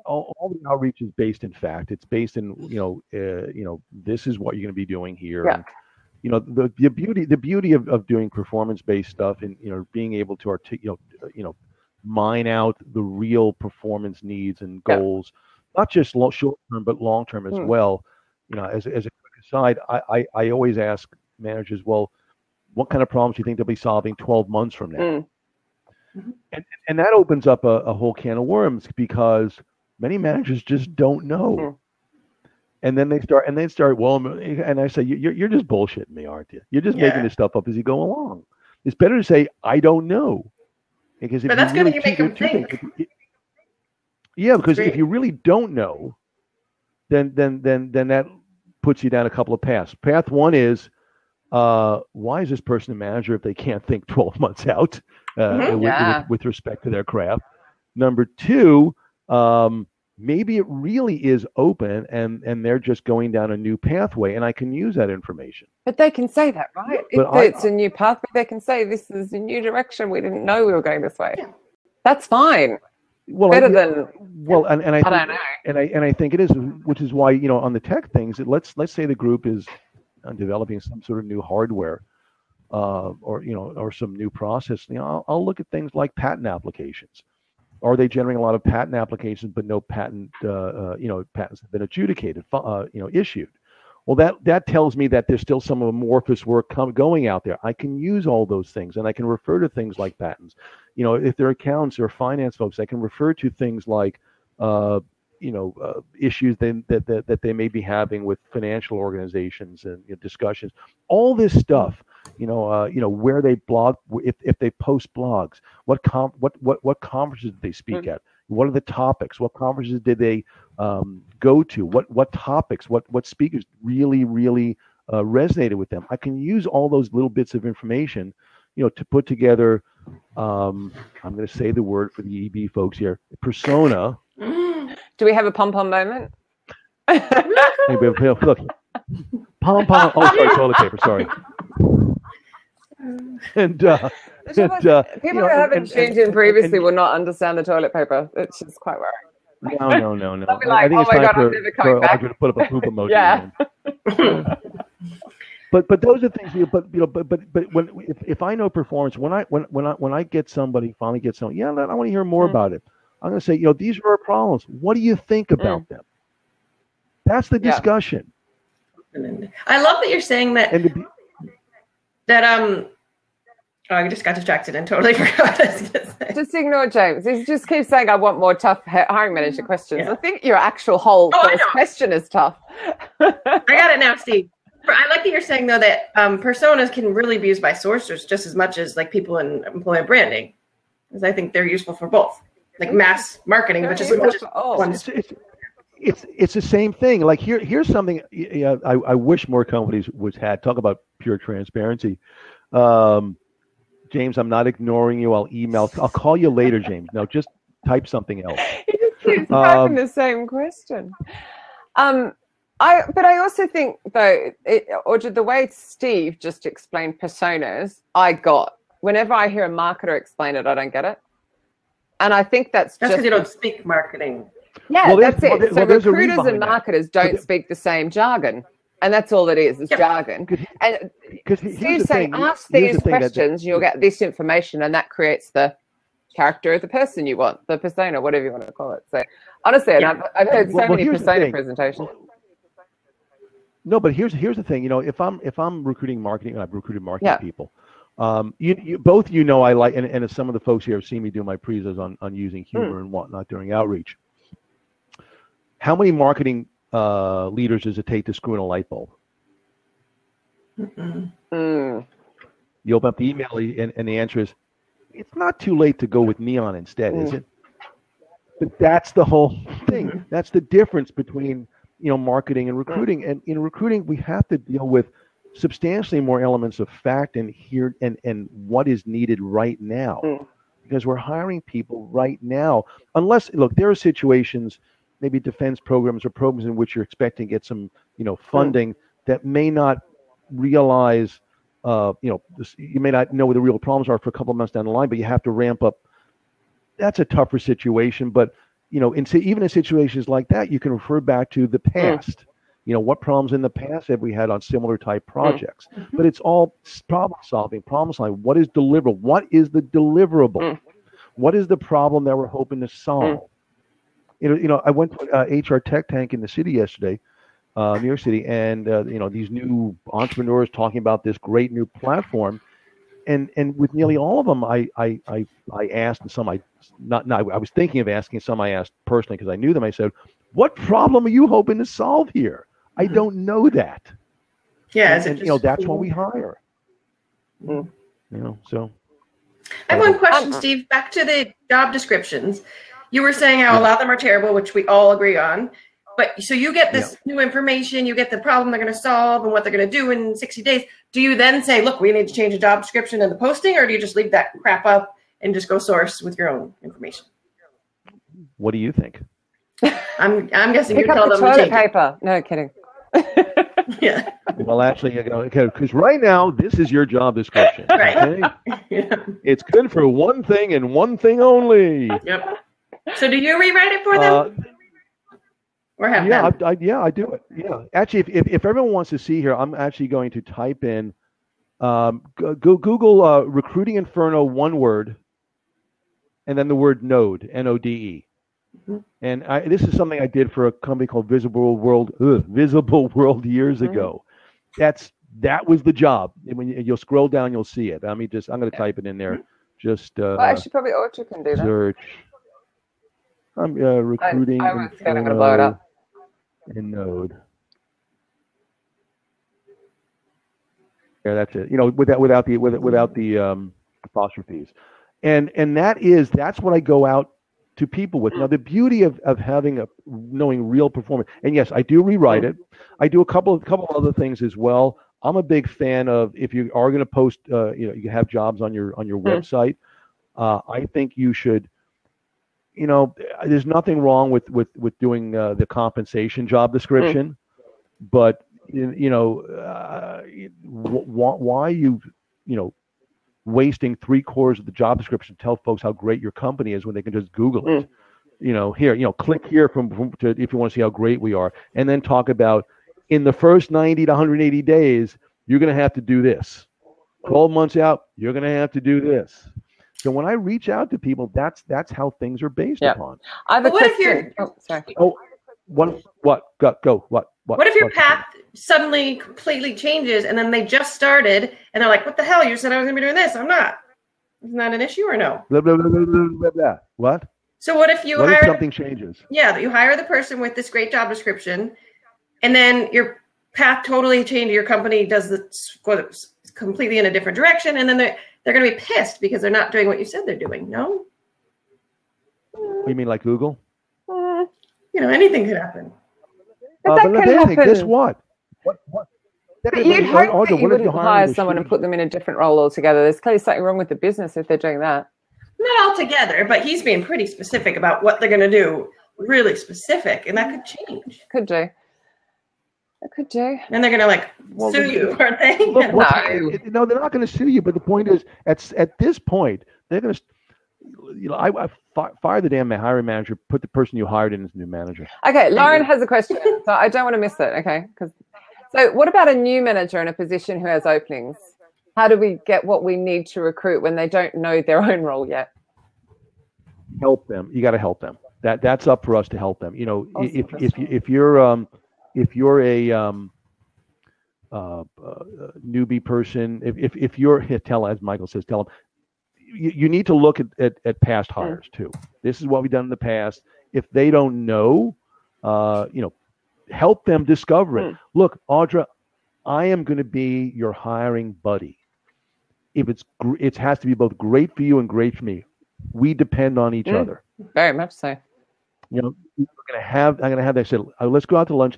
all the outreach is based in fact. It's based in this is what you're going to be doing here. Yeah. And, the beauty of doing performance-based stuff and being able to mine out the real performance needs and goals, not just short term but long term as well. As a quick aside, I always ask managers, well, what kind of problems do you think they'll be solving 12 months from now? And that opens up a whole can of worms, because many managers just don't know. And then they start, well, and I say, you're just bullshitting me, aren't you? You're just making this stuff up as you go along. It's better to say, I don't know. Because but that's good that you make them think. Because if you really don't know, then that puts you down a couple of paths. Path one is, why is this person a manager if they can't think 12 months out with respect to their craft? Number two, maybe it really is open and they're just going down a new pathway, and I can use that information. But they can say that, right? If it's a new pathway, they can say this is a new direction. We didn't know we were going this way. Yeah. That's fine. Well, better than. Well, and I I think, don't know. and I think it is, which is why, on the tech things, let's say the group is developing some sort of new hardware, or some new process. I'll look at things like patent applications. Are they generating a lot of patent applications, but no patents have been adjudicated, issued? Well, that tells me that there's still some amorphous work going out there. I can use all those things, and I can refer to things like patents. If they're accountants or finance folks, I can refer to things like, issues that they may be having with financial organizations and discussions. All this stuff, where they blog, if they post blogs, what conferences did they speak at? What are the topics? What conferences did they go to? What topics? What speakers really resonated with them? I can use all those little bits of information, to put together. I'm going to say the word for the EB folks here: persona. Do we have a pom-pom moment? Look, pom-pom. Oh, sorry, toilet paper. Sorry. And people who haven't tuned in previously will not understand the toilet paper. It's just quite worrying. No. They'll be like, oh my God, I'm never coming back. Audra to put up a poop emoji. Yeah. But those are things. But if I know performance, when I get somebody, finally get someone, I want to hear more about it. I'm going to say, these are our problems. What do you think about them? That's the discussion. I love that you're saying that. I just got distracted and totally forgot what I was going to say. Just ignore James. He just keeps saying, I want more tough hiring manager questions. Yeah. I think your actual whole first question is tough. I got it now, Steve. I like that you're saying, though, that personas can really be used by sourcers just as much as like people in employer branding, because I think they're useful for both, like mass marketing, but just as much as one. It's the same thing. Like here's something I wish more companies had. Talk about pure transparency. James, I'm not ignoring you. I'll call you later, James. No, just type something else. He just keeps asking the same question. But I also think, though, Audra, the way Steve just explained personas, I got. Whenever I hear a marketer explain it, I don't get it. And I think that's just because you don't speak marketing. Yeah, that's it. So recruiters and marketers don't speak the same jargon. And that's all it is jargon. And Steve's saying, ask these questions, you'll get this information, and that creates the character of the person you want, the persona, whatever you want to call it. So honestly, and I've heard so many persona presentations. No, but here's the thing. If I'm recruiting marketing, and I've recruited marketing people, both I like, and some of the folks here have seen me do my presences on using humor and whatnot during outreach. How many marketing leaders does it take to screw in a light bulb? You open up the email and the answer is, it's not too late to go with neon instead, is it? But that's the whole thing. That's the difference between marketing and recruiting. And in recruiting, we have to deal with substantially more elements of fact and what is needed right now, because we're hiring people right now. Unless, look, there are situations, maybe defense programs or programs in which you're expecting to get some, funding that may not realize, you may not know what the real problems are for a couple of months down the line, but you have to ramp up. That's a tougher situation. But, even in situations like that, you can refer back to the past. What problems in the past have we had on similar type projects? But it's all problem solving. What is deliverable? What is the deliverable? What is the problem that we're hoping to solve? I went to HR Tech Tank in the city yesterday, New York City, and these new entrepreneurs talking about this great new platform, and with nearly all of them, I asked, and some I was thinking of asking, some I asked personally because I knew them. I said, "What problem are you hoping to solve here?" I don't know that. Yeah, and that's why we hire. So. I have one question, Steve. Back to the job descriptions. You were saying how a lot of them are terrible, which we all agree on. But so you get this new information, you get the problem they're going to solve and what they're going to do in 60 days. Do you then say, look, we need to change the job description and the posting, or do you just leave that crap up and just go source with your own information? What do you think? I'm guessing you tell them to change paper. No kidding. Yeah. Well, actually, because right now this is your job description. Right. Okay? It's good for one thing and one thing only. Yep. So do you rewrite it for them? Or have them? I do it. Yeah. Actually, if everyone wants to see here, I'm actually going to type in Google Recruiting Inferno, one word, and then the word node, N-O-D-E. Mm-hmm. And this is something I did for a company called Visible World years ago. That was the job. When you'll scroll down, you'll see it. I'm going to type it in there. Just well, actually, probably Audra can do that. Search. I'm recruiting. I was going to blow it up. In Node. Yeah, that's it. Without the apostrophes, and that's what I go out to people with. Now, the beauty of knowing real performance, and yes, I do rewrite it. I do a couple other things as well. I'm a big fan of, if you are going to post, you have jobs on your website. I think you should. There's nothing wrong with doing the compensation job description, but why you wasting 3/4 of the job description to tell folks how great your company is when they can just Google it? Here, click here if you want to see how great we are, and then talk about in the first 90 to 180 days, you're going to have to do this. 12 months out, you're going to have to do this. So when I reach out to people, that's how things are based upon. I have a question. Sorry. What? Go. What? What if your path suddenly completely changes and then they just started and they're like, what the hell? You said I was going to be doing this. I'm not. Isn't that an issue or no? Blah, blah, blah, blah, blah, blah. What? So what if you if something changes? Yeah, you hire the person with this great job description and then your path totally changes. Your company does completely in a different direction, and then they're going to be pissed because they're not doing what you said they're doing. No? You mean like Google? Anything could happen. But that can happen. Guess what? What? But you'd hope that you wouldn't hire someone and put them in a different role altogether. There's clearly something wrong with the business if they're doing that. Not altogether, but he's being pretty specific about what they're going to do. Really specific, and that could change. Could do. It could do. And they're going to sue you, aren't they? No, they're not going to sue you. But the point is, at this point, they're going to. I fire the damn hiring manager. Put the person you hired in as new manager. Okay, Lauren has a question, so I don't want to miss it. Okay, so what about a new manager in a position who has openings? How do we get what we need to recruit when they don't know their own role yet? Help them. You got to help them. That's up for us to help them. Awesome. If you're a newbie person, if you're as Michael says, tell them. You need to look at past hires too. This is what we've done in the past. If they don't know, help them discover it. Look, Audra, I am going to be your hiring buddy. If it has to be both great for you and great for me. We depend on each other. Very much so. I'm going to have that. Say, let's go out to lunch.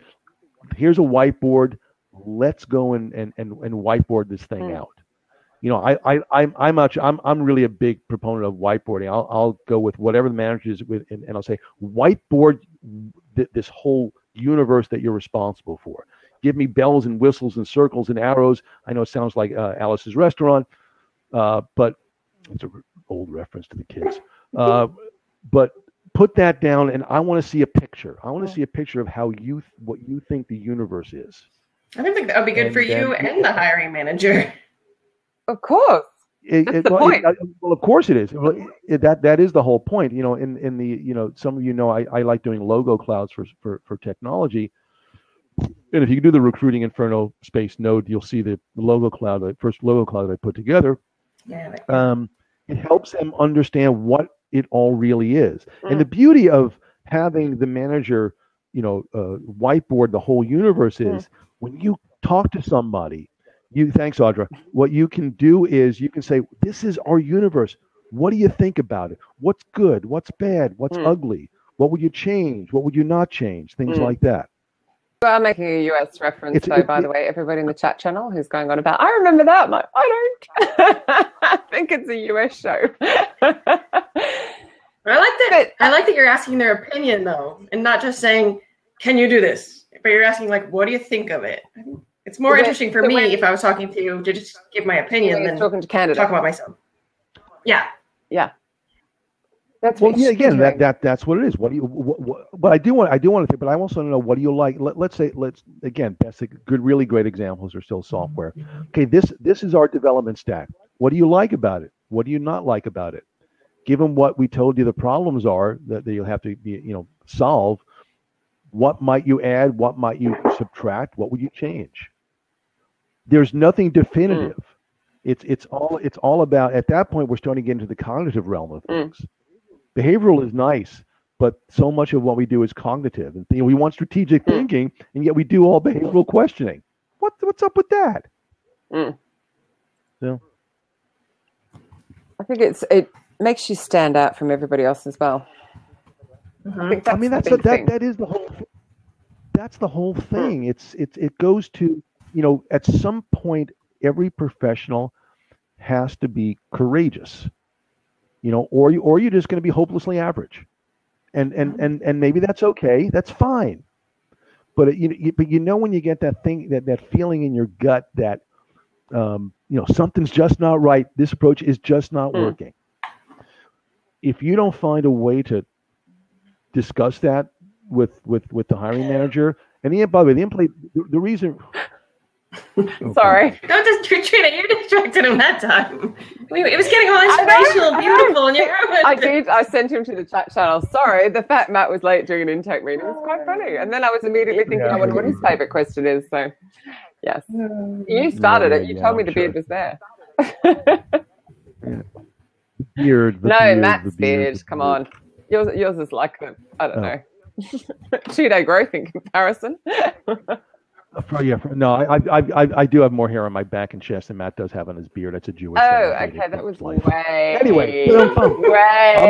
Here's a whiteboard. Let's go and whiteboard this thing out. I'm really a big proponent of whiteboarding. I'll go with whatever the manager is with, and I'll say whiteboard this whole universe that you're responsible for. Give me bells and whistles and circles and arrows. I know it sounds like Alice's Restaurant, but it's an old reference to the kids. But put that down, and I want to see a picture. I want to see a picture of what you think the universe is. I think that would be good for you and the hiring manager. Of course. That's the point. Well, of course it is. That is the whole point. In the some of I like doing logo clouds for technology. And if you do the Recruiting Inferno space node, you'll see the logo cloud, the first logo cloud that I put together. Yeah. It helps them understand what it all really is. And the beauty of having the manager, whiteboard the whole universe is when you talk to somebody. Thanks, Audra. What you can do is you can say, this is our universe. What do you think about it? What's good? What's bad? What's ugly? What would you change? What would you not change? Things like that. Well, I'm making a US reference, by the way, everybody in the chat channel who's going on about, I remember that. I'm like, I don't. I think it's a US show. I like that you're asking their opinion, though, and not just saying, can you do this? But you're asking, what do you think of it? It's more interesting for me if I was talking to you to just give my opinion than talking to candidates. Talk about myself. Yeah. Yeah. That's well, yeah. Again, that's what it is. What do you? But I do want to think. But I also want to know, what do you like? Let's again. That's a good, really great examples are still software. Okay, this is our development stack. What do you like about it? What do you not like about it? Given what we told you the problems are that you'll have to solve, what might you add? What might you subtract? What would you change? There's nothing definitive. It's all about, at that point, we're starting to get into the cognitive realm of things. Behavioral is nice, but so much of what we do is cognitive, and we want strategic thinking, and yet we do all behavioral questioning. What's up with that? So, I think it makes you stand out from everybody else as well. I mean, that is the whole. That's the whole thing. It goes to, at some point, every professional has to be courageous. Or you're just going to be hopelessly average, and maybe that's okay. That's fine, but when you get that thing, that feeling in your gut that something's just not right. This approach is just not working. If you don't find a way to discuss that with the hiring manager, and by the way, the reason. Sorry. Don't just Katrina, you distracted him that time. It was getting all inspirational and beautiful, and you ruined it. I sent him to the chat channel. Sorry, the fat Matt was late during an intake meeting. It was quite funny. And then I was immediately thinking, I wonder what his favourite question is. So, yes. You started it. You told me the beard was there. Beard. Matt's beard. Come on. Yours is like I don't know, 2-day growth in comparison. No, I do have more hair on my back and chest than Matt does have on his beard. That's a Jewish. Oh, okay, that was life. way. Anyway, I'm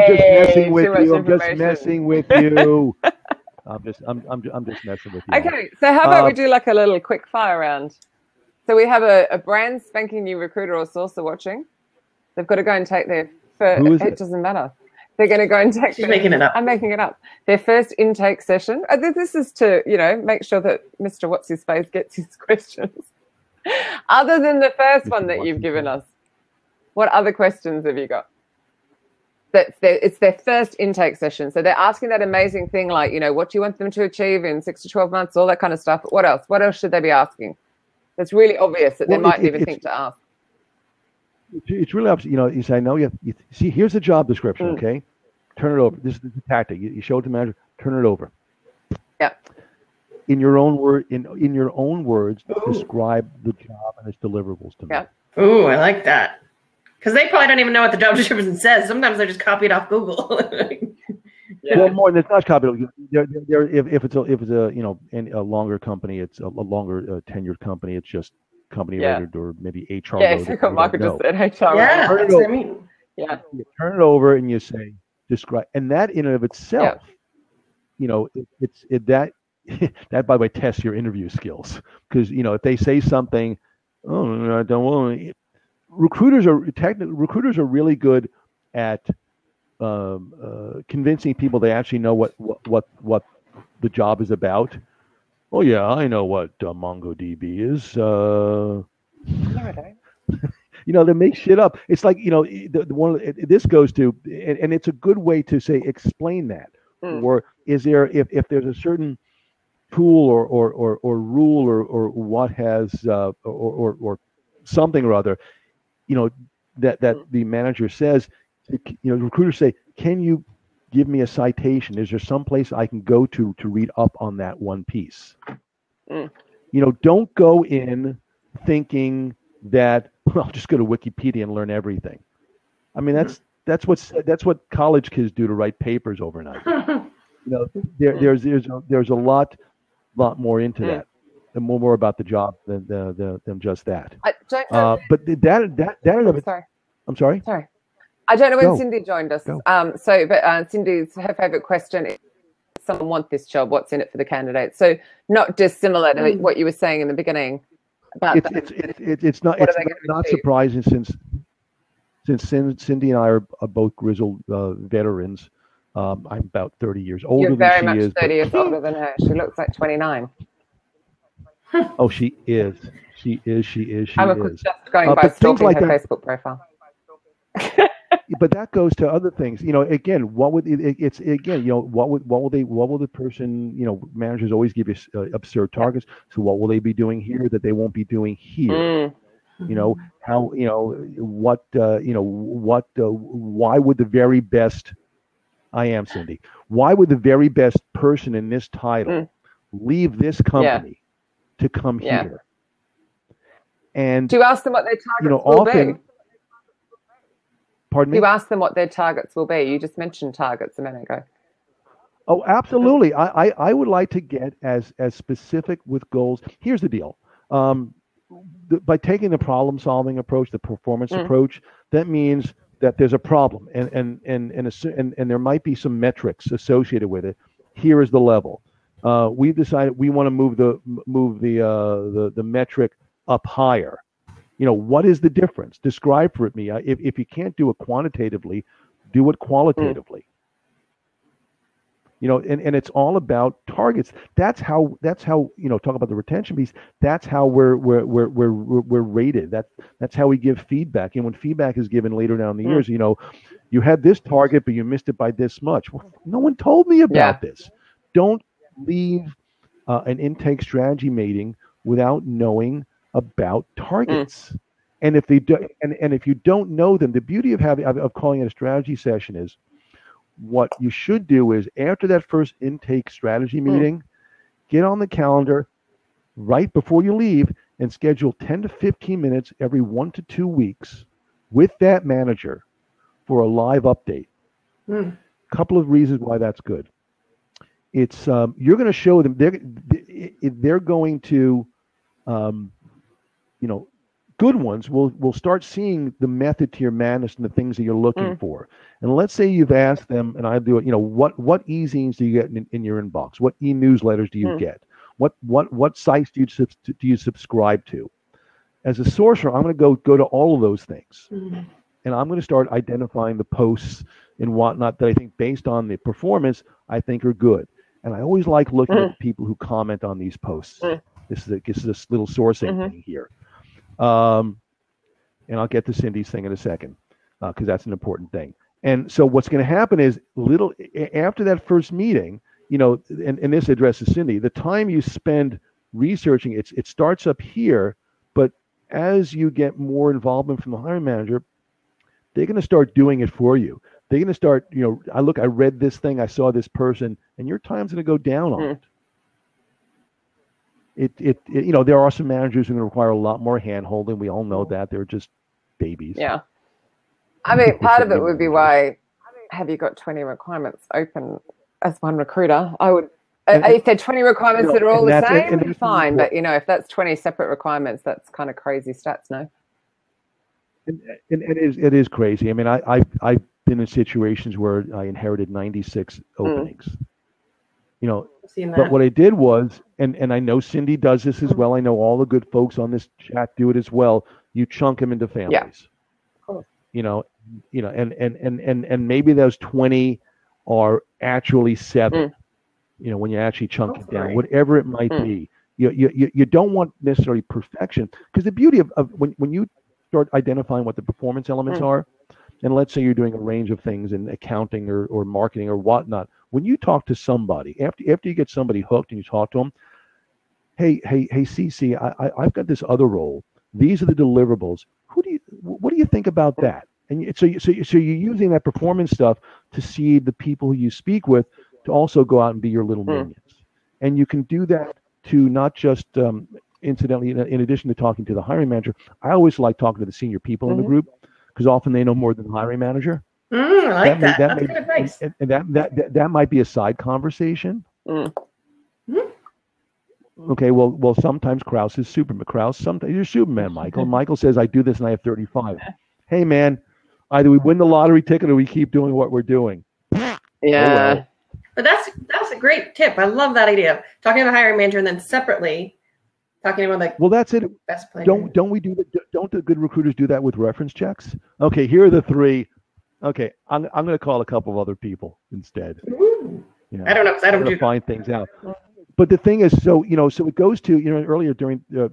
just messing with you. I'm just messing with you. I'm just messing with you. Okay, so how about we do like a little quick fire round? So we have a brand spanking new recruiter or sourcer watching. They've got to go and take their first. Who is it? It doesn't matter. They're going to go and take. She's making it up. I'm making it up. Their first intake session. This is to make sure that Mr. What's His Face gets his questions. Other than the first one that you've given us, what other questions have you got? It's their first intake session, so they're asking that amazing thing like, what do you want them to achieve in 6 to 12 months, all that kind of stuff. What else? What else should they be asking? It's really obvious that they mightn't even think to ask. It's really obvious. You say, no, you see, here's the job description, okay? Turn it over. This is the tactic. You show it to the manager, turn it over. Yeah. In your own words, describe the job and its deliverables to me. Yeah. Ooh, I like that. Because they probably don't even know what the job description says. Sometimes they're just copied off Google. Yeah. Well, more than it's not copied. If it's a longer company, it's a longer tenured company. It's just company rated or maybe HR. Yeah, exactly what Michael just said. HR. Yeah, that's what I mean. Yeah. You turn it over and you say, describe, and that in and of itself, that by the way tests your interview skills, because if they say something, I don't want. Recruiters are really good at convincing people they actually know what the job is about. Oh yeah, I know what MongoDB is. They make shit up. It's like this goes to, and it's a good way to say explain that. Or is there if there's a certain tool or rule or what has or something or other, that the manager says, recruiters say, can you give me a citation? Is there some place I can go to read up on that one piece? Don't go in thinking that, well, I'll just go to Wikipedia and learn everything. I mean, that's what college kids do to write papers overnight. There's a lot more into that, and more about the job than just that. I don't know. But that sorry. I'm sorry. Sorry. I don't know when Cindy joined us. Cindy's her favorite question is, someone want this job, what's in it for the candidate? So not dissimilar to what you were saying in the beginning. It's not surprising since Cindy and I are both grizzled veterans. I'm about 30 years older than she is. You're very much 30 years older than her. She looks like 29. Oh, she is. She is. I was just going by stalking her Facebook profile. but that goes to other things. Again, what would it's again, what will the person, managers always give you absurd targets. So what will they be doing here that they won't be doing here? How, why would the very best, I am Cindy, why would the very best person in this title leave this company to come here? And do you ask them what their targets will be? Pardon me? You ask them what their targets will be. You just mentioned targets a minute ago. Oh, absolutely. I would like to get as specific with goals. Here's the deal. By taking the problem-solving approach, the performance approach, that means that there's a problem, and there might be some metrics associated with it. Here is the level. We've decided we want to move the metric up higher. What is the difference? Describe for me. If you can't do it quantitatively, do it qualitatively. And it's all about targets. That's how talk about the retention piece. That's how we're rated. That's how we give feedback. And when feedback is given later down the years, you had this target, but you missed it by this much. Well, no one told me about this. Don't leave an intake strategy meeting without knowing about targets. And if they do, and if you don't know them, the beauty of calling it a strategy session is, what you should do is, after that first intake strategy meeting, get on the calendar right before you leave and schedule 10 to 15 minutes every 1 to 2 weeks with that manager for a live update. Couple of reasons why that's good. It's you're going to show them, they're going to good ones will start seeing the method to your madness and the things that you're looking for. And let's say you've asked them, and I do it, what e-zines do you get in your inbox? What e-newsletters do you get? What sites do you subscribe to? As a sorcerer, I'm going to go to all of those things. And I'm going to start identifying the posts and whatnot that I think, based on the performance, I think are good. And I always like looking at the people who comment on these posts. This is this little sourcing thing here. And I'll get to Cindy's thing in a second, because that's an important thing. And so what's going to happen is, after that first meeting, and this addresses Cindy, the time you spend researching, it starts up here, but as you get more involvement from the hiring manager, they're going to start doing it for you. They're going to start, I read this thing, I saw this person, and your time's going to go down on it. There are some managers who are going to require a lot more hand-holding. We all know that. They're just babies. Yeah. I mean, part of it would be, why have you got 20 requirements open as one recruiter? I would, if there are 20 requirements that are all the same, fine. But, if that's 20 separate requirements, that's kind of crazy stats, no? And it is crazy. I mean, I've been in situations where I inherited 96 openings. But what I did was, and I know Cindy does this as well. I know all the good folks on this chat do it as well. You chunk them into families. And maybe those 20 are actually 7. When you actually chunk it down, whatever it might be. You don't want necessarily perfection, because the beauty of when you start identifying what the performance elements are, and let's say you're doing a range of things in accounting or marketing or whatnot. When you talk to somebody, after you get somebody hooked and you talk to them, hey, CC, I've got this other role. These are the deliverables. What do you think about that? And so you're using that performance stuff to see the people who you speak with to also go out and be your little minions. And you can do that to not just incidentally, in addition to talking to the hiring manager, I always like talking to the senior people in the group, because often they know more than the hiring manager. I like that. That's good advice. And that might be a side conversation. Okay, well, sometimes Krause is Superman. Krause, sometimes you're Superman, Michael. Michael says, I do this and I have 35. Hey, man, either we win the lottery ticket or we keep doing what we're doing. Yeah. But that's a great tip. I love that idea. Talking to the hiring manager and then separately talking about that's it. Best plan. Don't we do that? Don't the good recruiters do that with reference checks? Okay, here are the 3. Okay, I'm going to call a couple of other people instead. I don't know, because I don't do find things out. But the thing is, so it goes to, earlier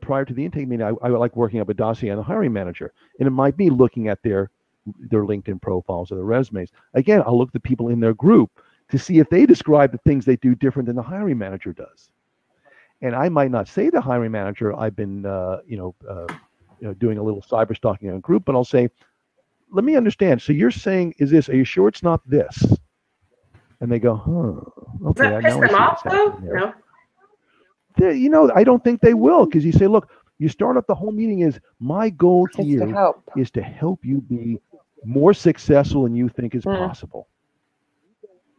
prior to the intake meeting, I like working up a dossier on the hiring manager, and it might be looking at their their LinkedIn profiles or their resumes. Again, I'll look at the people in their group to see if they describe the things they do different than the hiring manager does. And I might not say to the hiring manager, I've been, doing a little cyber stalking in a group, but I'll say, let me understand. So you're saying, are you sure it's not this? And they go, okay. Does that piss them off, though? No. I don't think they will, because you say, look, you start off the whole meeting is, my goal here is to help you be more successful than you think is possible.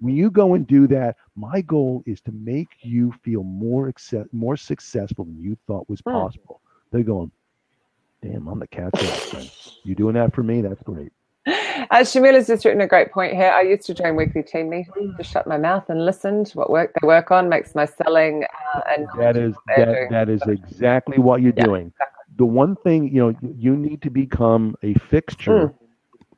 When you go and do that, my goal is to make you feel more successful than you thought was possible. They're going, damn, I'm the cat's ass. You doing that for me? That's great. Shamila's just written a great point here. I used to join weekly team meetings to shut my mouth and listen to what work they work on, makes my selling and that is exactly what you're doing. Exactly. The one thing, you need to become a fixture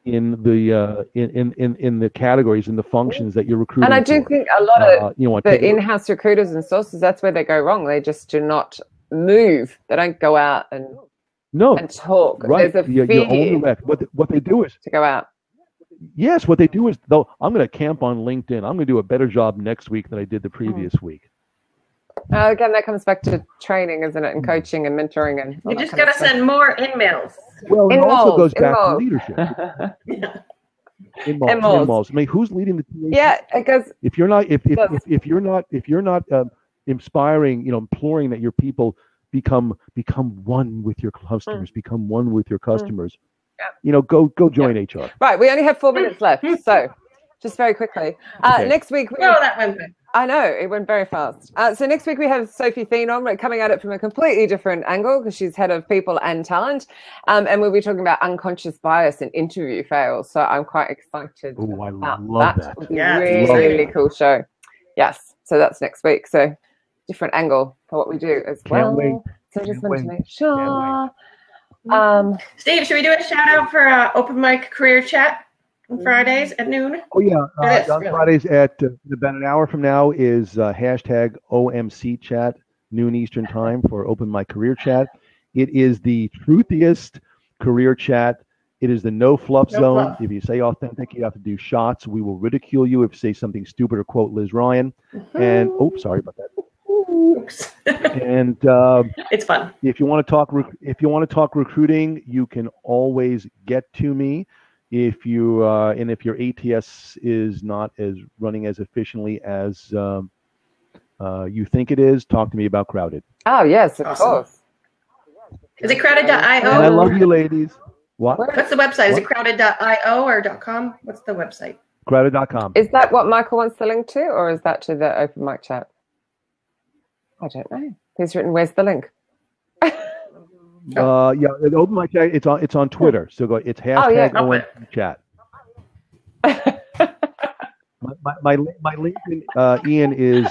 in the in the categories and the functions that you're recruiting. And I do think a lot of the in-house recruiters and sources, that's where they go wrong. They just do not move. They don't go out and talk. Right. There's a fear what they do is to go out. Yes, what they do is I'm going to camp on LinkedIn. I'm going to do a better job next week than I did the previous week. Again, that comes back to training, isn't it? And coaching and mentoring. And you just got to send more emails. Well, it also goes back to leadership. In-malls. I mean, who's leading the team? Yeah, it goes. If you're not, if you're not inspiring, imploring that your people become one with your customers, become one with your customers. Go join HR. Right, we only have 4 minutes left, so just very quickly. Next week, that went good. I know, it went very fast. So next week we have Sophie Thien on. We're coming at it from a completely different angle because she's head of people and talent. And we'll be talking about unconscious bias and interview fails. So I'm quite excited. Oh, I love that. It'll be really cool show. Yes, so that's next week. So different angle for what we do as well. Can't wait. So just want to make sure. Steve, should we do a shout out for Open Mic Career Chat on Fridays at noon? Oh yeah, on Fridays at about an hour from now is hashtag OMC Chat, noon Eastern time for Open Mic Career Chat. It is the truthiest career chat. It is the no fluff zone. If you say authentic, you have to do shots. We will ridicule you if you say something stupid or quote Liz Ryan. And sorry about that. Oops. And it's fun. If you want to talk recruiting, you can always get to me. If you if your ATS is not as running as efficiently as you think it is, talk to me about Crowded. Oh yes, of course. Is it crowded.io? And I love you, ladies. What's the website? Is it crowded.io or .com? What's the website? Crowded.com. Is that what Michael wants the link to, or is that to the Open Mic Chat? I don't know. He's written, where's the link? The Open Mic Chat, it's on Twitter. So it's hashtag OMC Chat. my LinkedIn, Ian is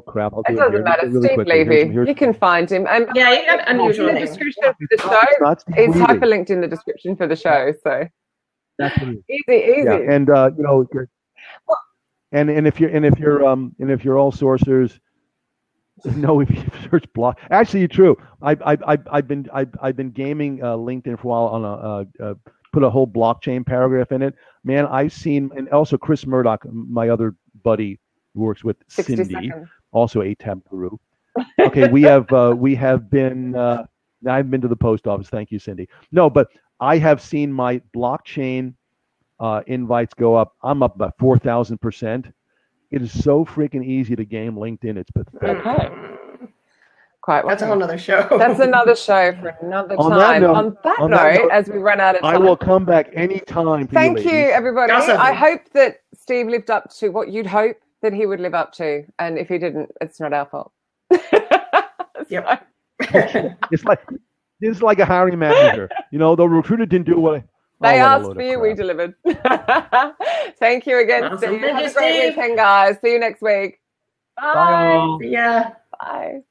crap. I'll do it doesn't matter. really Steve Levy. You can find him. You got unusual in the description for the show. It's hyperlinked in the description for the show. So that's easy. Yeah, and and if you're all sourcers. No, if you search block, actually, true. I've been gaming LinkedIn for a while on put a whole blockchain paragraph in it. Man, I've seen, and also Chris Murdoch, my other buddy who works with Cindy, also a tab guru. Okay, we have been. I've been to the post office. Thank you, Cindy. No, but I have seen my blockchain invites go up. I'm up about 4,000%. It is so freaking easy to game LinkedIn. It's pathetic. Okay. Quite. That's a whole other show. That's another show for another time. On that note, as we run out of time, I will come back anytime. Thank you, everybody. I hope that Steve lived up to what you'd hope that he would live up to, and if he didn't, it's not our fault. Yep. It's like a hiring manager. The recruiter didn't do what. They asked for you, we delivered. Thank you again, Steve. Have a great weekend, guys. See you next week. Bye. See ya. Bye.